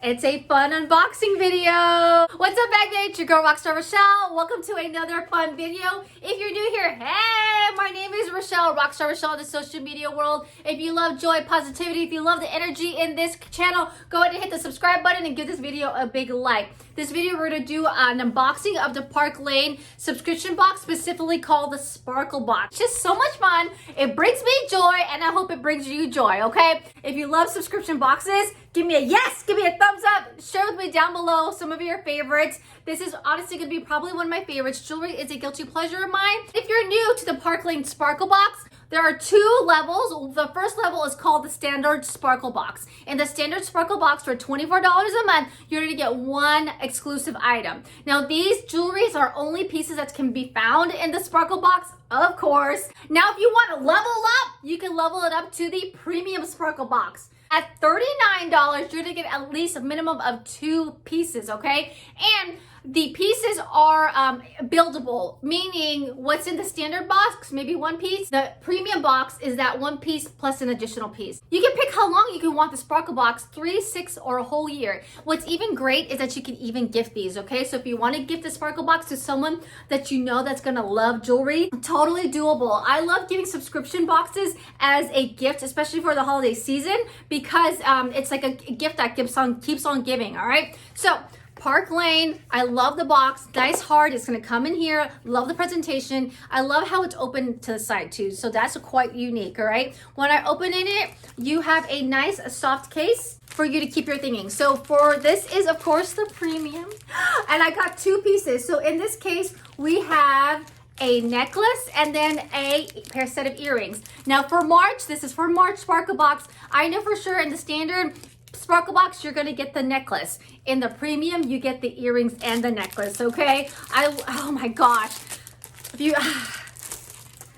It's a fun unboxing video. What's up, Bagday? It's your girl, Rockstar Rochelle. Welcome to another fun video. If you're new here, hey, my name is Rochelle, Rockstar Rochelle in the social media world. If you love joy, positivity, if you love the energy in this channel, go ahead and hit the subscribe button and give this video a big like. This video, we're gonna do an unboxing of the Park Lane subscription box, specifically called the Sparkle Box. Just so much fun. It brings me joy, and I hope it brings you joy, okay? If you love subscription boxes, give me a yes, give me a thumbs up, share with me down below some of your favorites. This is honestly gonna be probably one of my favorites. Jewelry is a guilty pleasure of mine. If you're new to the Park Lane Sparkle Box, there are two levels. The first level is called the Standard Sparkle Box. In the Standard Sparkle Box for $24 a month, you're gonna get one exclusive item. Now these jewelries are only pieces that can be found in the Sparkle Box, of course. Now if you wanna level up, you can level it up to the Premium Sparkle Box. At $39, you're gonna get at least a minimum of 2 pieces, okay? And the pieces are buildable, meaning what's in the standard box, maybe 1 piece. The premium box is that 1 piece plus an additional piece. You can pick how long you want the Sparkle Box, 3, 6, or a whole year. What's even great is that you can even gift these, okay? So if you want to gift the Sparkle Box to someone that you know that's gonna love jewelry, totally doable. I love giving subscription boxes as a gift, especially for the holiday season, because it's like a gift that keeps on giving, all right? So Park Lane, I love the box, nice hard, it's gonna come in here, love the presentation. I love how it's open to the side too, so that's quite unique, all right? When I open in it, you have a nice soft case for you to keep your thinging. So for this is of course the premium, and I got 2 pieces. So in this case, we have a necklace and then a set of earrings. Now for March, this is for March Sparkle Box. I know for sure in the standard Sparkle Box, you're gonna get the necklace. In the premium, you get the earrings and the necklace, okay? Oh my gosh. If you,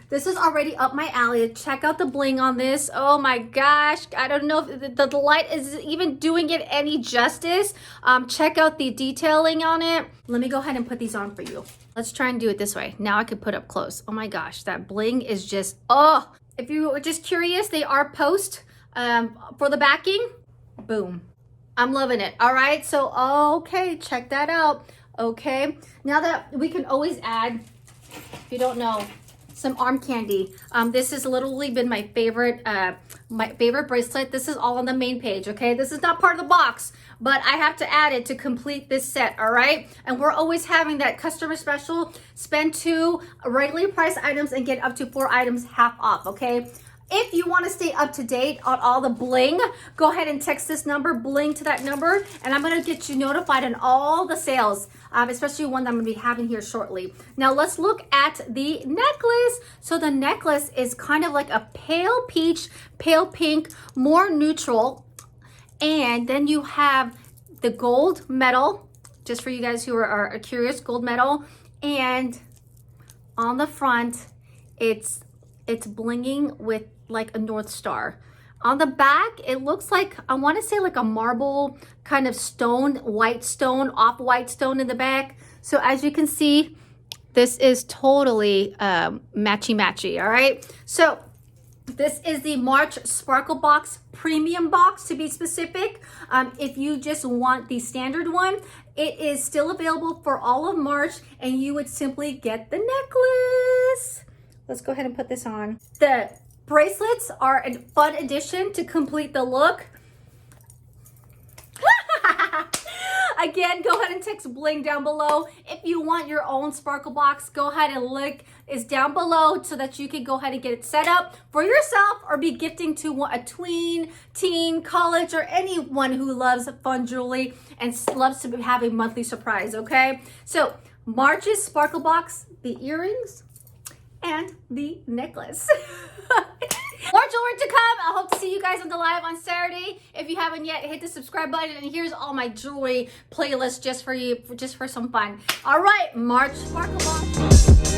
this is already up my alley. Check out the bling on this. Oh my gosh. I don't know if the light is even doing it any justice. Check out the detailing on it. Let me go ahead and put these on for you. Let's try and do it this way. Now I can put up close. Oh my gosh, that bling is just, oh. If you were just curious, they are post for the backing. Boom. I'm loving it. All right. So, okay. Check that out. Okay. Now that we can always add, if you don't know, some arm candy. This has literally been my favorite bracelet. This is all on the main page. Okay. This is not part of the box, but I have to add it to complete this set. All right. And we're always having that customer special, spend 2 regularly priced items and get up to 4 items half off. Okay. If you want to stay up to date on all the bling, go ahead and text this number, bling, to that number, and I'm going to get you notified on all the sales, especially one that I'm going to be having here shortly. Now let's look at the necklace. So the necklace is kind of like a pale peach, pale pink, more neutral, and then you have the gold medal, just for you guys who are curious, gold medal, and on the front, it's blinging with like a North Star. On the back, it looks like, I want to say like a marble kind of stone, white stone, off-white stone in the back. So as you can see, this is totally matchy-matchy, all right? So this is the March Sparkle Box Premium Box, to be specific. If you just want the standard one, it is still available for all of March, and you would simply get the necklace. Let's go ahead and put this on. The bracelets are a fun addition to complete the look. Again, go ahead and text bling down below. If you want your own Sparkle Box, go ahead and link is down below so that you can go ahead and get it set up for yourself or be gifting to a tween, teen, college, or anyone who loves fun jewelry and loves to have a monthly surprise, okay? So March's Sparkle Box, the earrings, and the necklace. More jewelry to come. I hope to see you guys on the live on Saturday. If you haven't yet, hit the subscribe button, and here's all my jewelry playlist just for you, just for some fun. All right, March Sparkle Box.